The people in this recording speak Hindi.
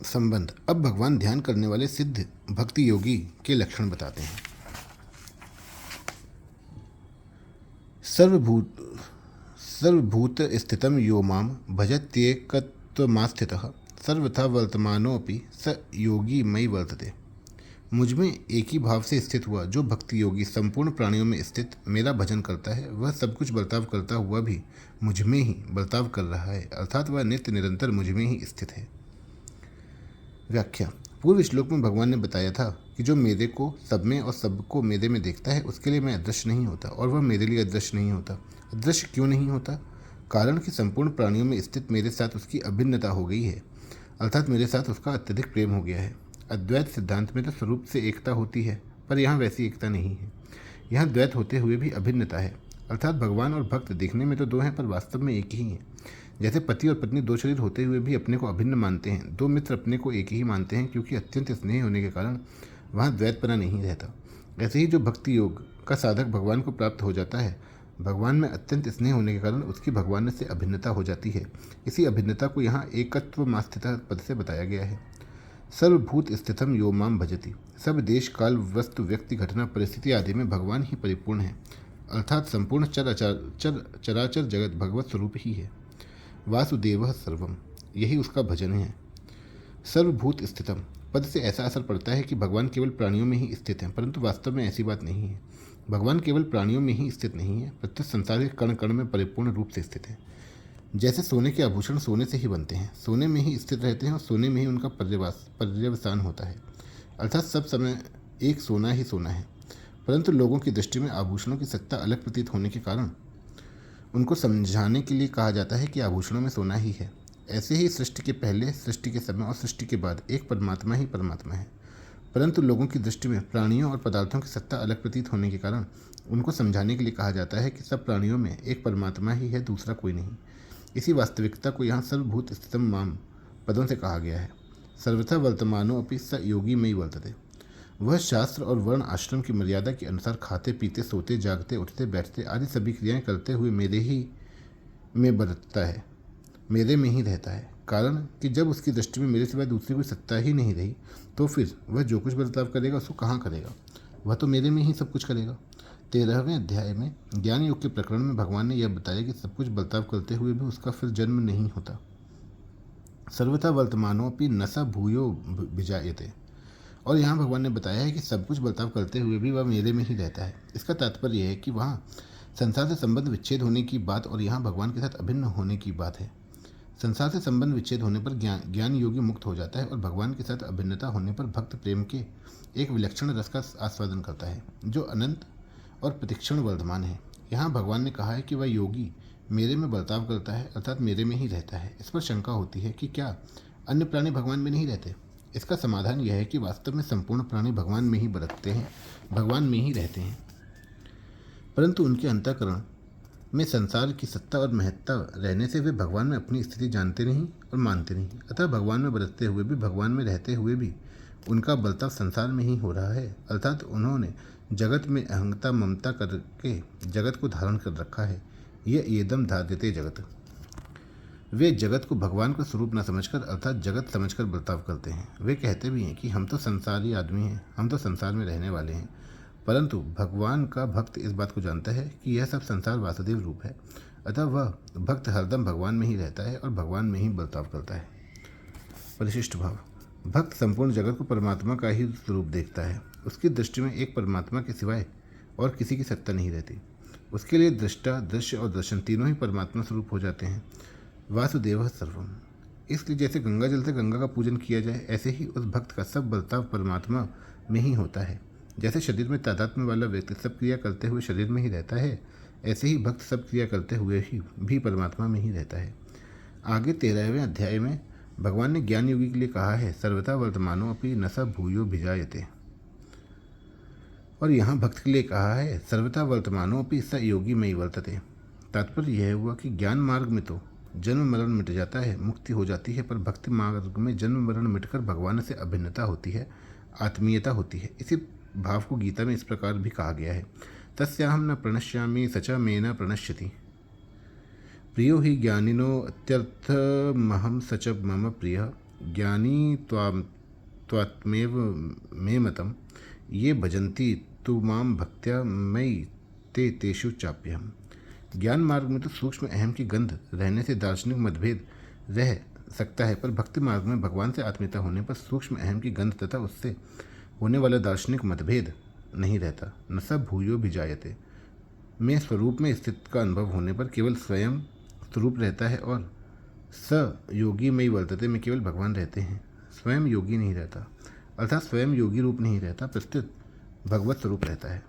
संबंध। अब भगवान ध्यान करने वाले सिद्ध भक्ति योगी के लक्षण बताते हैं। सर्वभूत सर्वभूत स्थितम यो माम भजत्येकत्वमास्थितः सर्वथा वर्तमानोऽपि स योगी मयि वर्तते। मुझ में एक ही भाव से स्थित हुआ जो भक्ति योगी संपूर्ण प्राणियों में स्थित मेरा भजन करता है, वह सब कुछ बर्ताव करता हुआ भी मुझ में ही बर्ताव कर रहा है, अर्थात वह नित्य निरंतर मुझ में ही स्थित है। व्याख्या। पूर्व श्लोक में भगवान ने बताया था कि जो मेरे को सब में और सबको मेरे में देखता है उसके लिए मैं अदृश्य नहीं होता और वह मेरे लिए अदृश्य नहीं होता। अदृश्य क्यों नहीं होता? कारण कि संपूर्ण प्राणियों में स्थित मेरे साथ उसकी अभिन्नता हो गई है, अर्थात मेरे साथ उसका अत्यधिक प्रेम हो गया है। अद्वैत सिद्धांत में तो स्वरूप से एकता होती है, पर यहाँ वैसी एकता नहीं है। यहाँ द्वैत होते हुए भी अभिन्नता है, अर्थात भगवान और भक्त देखने में तो दो हैं पर वास्तव में एक ही हैं। जैसे पति और पत्नी दो शरीर होते हुए भी अपने को अभिन्न मानते हैं, दो मित्र अपने को एक ही मानते हैं क्योंकि अत्यंत स्नेह होने के कारण वहाँ द्वैतपना नहीं रहता। ऐसे ही जो भक्ति योग का साधक भगवान को प्राप्त हो जाता है, भगवान में अत्यंत स्नेह होने के कारण उसकी भगवान से अभिन्नता हो जाती है। इसी अभिन्नता को यहाँ एकत्व मास्थिता पद से बताया गया है। सर्वभूत स्थितम यो माम भजति। सब देश काल वस्तु व्यक्ति घटना परिस्थिति आदि में भगवान ही परिपूर्ण है, अर्थात संपूर्ण चराचर जगत भगवत स्वरूप ही है। वासुदेव सर्वम, यही उसका भजन है। सर्वभूत स्थितम पद से ऐसा असर पड़ता है कि भगवान केवल प्राणियों में ही स्थित हैं, परंतु वास्तव में ऐसी बात नहीं है। भगवान केवल प्राणियों में ही स्थित नहीं है, प्रत्येक संसार के कण कण में परिपूर्ण रूप से स्थित है। जैसे सोने के आभूषण सोने से ही बनते हैं, सोने में ही स्थित रहते हैं और सोने में ही उनका पर्यवसान होता है, अर्थात सब समय एक सोना ही सोना है। परंतु लोगों की दृष्टि में आभूषणों की सत्ता अलग प्रतीत होने के कारण उनको समझाने के लिए कहा जाता है कि आभूषणों में सोना ही है। ऐसे ही सृष्टि के पहले, सृष्टि के समय और सृष्टि के बाद एक परमात्मा ही परमात्मा है, परंतु लोगों की दृष्टि में प्राणियों और पदार्थों की सत्ता अलग प्रतीत होने के कारण उनको समझाने के लिए कहा जाता है कि सब प्राणियों में एक परमात्मा ही है, दूसरा कोई नहीं। इसी वास्तविकता को यहाँ सर्वभूत स्थितम माम पदों से कहा गया है। सर्वथा वर्तमानो अपि स योगी में ही वर्तते। वह शास्त्र और वर्ण आश्रम की मर्यादा के अनुसार खाते पीते सोते जागते उठते बैठते आदि सभी क्रियाएं करते हुए मेरे ही में बरतता है, मेरे में ही रहता है। कारण कि जब उसकी दृष्टि में मेरे सिवाय दूसरी कोई सत्ता ही नहीं रही, तो फिर वह जो कुछ बर्ताव करेगा उसको कहाँ करेगा? वह तो मेरे में ही सब कुछ करेगा। 13वें अध्याय में ज्ञान योग के प्रकरण में भगवान ने यह बताया कि सब कुछ बर्ताव करते हुए भी उसका फिर जन्म नहीं होता। सर्वथा वर्तमानों भी नसा भूयो भिजायते। और यहाँ भगवान ने बताया है कि सब कुछ बर्ताव करते हुए भी वह मेरे में ही रहता है। इसका तात्पर्य यह है कि वहाँ संसार से संबंध विच्छेद होने की बात और यहाँ भगवान के साथ अभिन्न होने की बात है। संसार से संबंध विच्छेद होने पर ज्ञान योगी मुक्त हो जाता है और भगवान के साथ अभिन्नता होने पर भक्त प्रेम के एक विलक्षण रस का आस्वादन करता है जो अनंत और प्रतिक्षण वर्धमान है। यहाँ भगवान ने कहा है कि वह योगी मेरे में बर्ताव करता है, अर्थात मेरे में ही रहता है। इस पर शंका होती है कि क्या अन्य प्राणी भगवान में नहीं रहते? इसका समाधान यह है कि वास्तव में संपूर्ण प्राणी भगवान में ही बरतते हैं, भगवान में ही रहते हैं, परंतु उनके अंतःकरण में संसार की सत्ता और महत्ता रहने से वे भगवान में अपनी स्थिति जानते नहीं और मानते नहीं। अतः भगवान में बरतते हुए भी, भगवान में रहते हुए भी उनका बर्ताव संसार में ही हो रहा है, अर्थात उन्होंने जगत में अहंता ममता करके जगत को धारण कर रखा है। यह एकदम धार्यते जगत। वे जगत को भगवान का स्वरूप न समझकर अर्थात जगत समझकर बर्ताव करते हैं। वे कहते भी हैं कि हम तो संसारी आदमी हैं, हम तो संसार में रहने वाले हैं, परंतु भगवान का भक्त इस बात को जानता है कि यह सब संसार वासुदेव रूप है, अतः वह भक्त हरदम भगवान में ही रहता है और भगवान में ही बर्ताव करता है। परिशिष्ट भाव। भक्त संपूर्ण जगत को परमात्मा का ही स्वरूप देखता है। उसकी दृष्टि में एक परमात्मा के सिवाय और किसी की सत्ता नहीं रहती। उसके लिए दृष्टा, दृश्य और दर्शन तीनों ही परमात्मा स्वरूप हो जाते हैं। वासुदेव सर्वम। इसलिए जैसे गंगा जल से गंगा का पूजन किया जाए, ऐसे ही उस भक्त का सब बर्ताव परमात्मा में ही होता है। जैसे शरीर में तादात्म्य वाला व्यक्ति सब क्रिया करते हुए शरीर में ही रहता है, ऐसे ही भक्त सब क्रिया करते हुए ही भी परमात्मा में ही रहता है। आगे 13वें अध्याय में भगवान ने ज्ञान योगी के लिए कहा है सर्वथा वर्तमानो अपि न स भूयो भिजायते, और यहाँ भक्त के लिए कहा है सर्वथा वर्तमानो अपि स योगी में ही वर्तते। तात्पर्य यह हुआ कि ज्ञान मार्ग में तो जन्म मरण मिट जाता है, मुक्ति हो जाती है, पर भक्ति मार्ग में जन्म मरण मिटकर भगवान से अभिन्नता होती है, आत्मीयता होती है। इसी भाव को गीता में इस प्रकार भी कहा गया है तस्याहम न प्रणश्यामि सच मे न प्रणश्यति प्रियो हि ज्ञानिनो अत्यर्थमहम सच मम प्रिय ज्ञानी त्वात्मेव मे मतम ये भजन्ति तु माम भक्त्या मयि ते तेषु चाप्यहम। ज्ञान मार्ग में तो सूक्ष्म अहम की गंध रहने से दार्शनिक मतभेद रह सकता है, पर भक्ति मार्ग में भगवान से आत्मीयता होने पर सूक्ष्म अहम की गंध तथा उससे होने वाला दार्शनिक मतभेद नहीं रहता। न सब भूयो भी जायते में स्वरूप में स्थित का अनुभव होने पर केवल स्वयं स्वरूप रहता है, और स योगी में वर्तते में केवल भगवान रहते हैं, स्वयं योगी नहीं रहता, अर्थात स्वयं योगी रूप नहीं रहता, प्रस्तुत भगवत स्वरूप रहता है।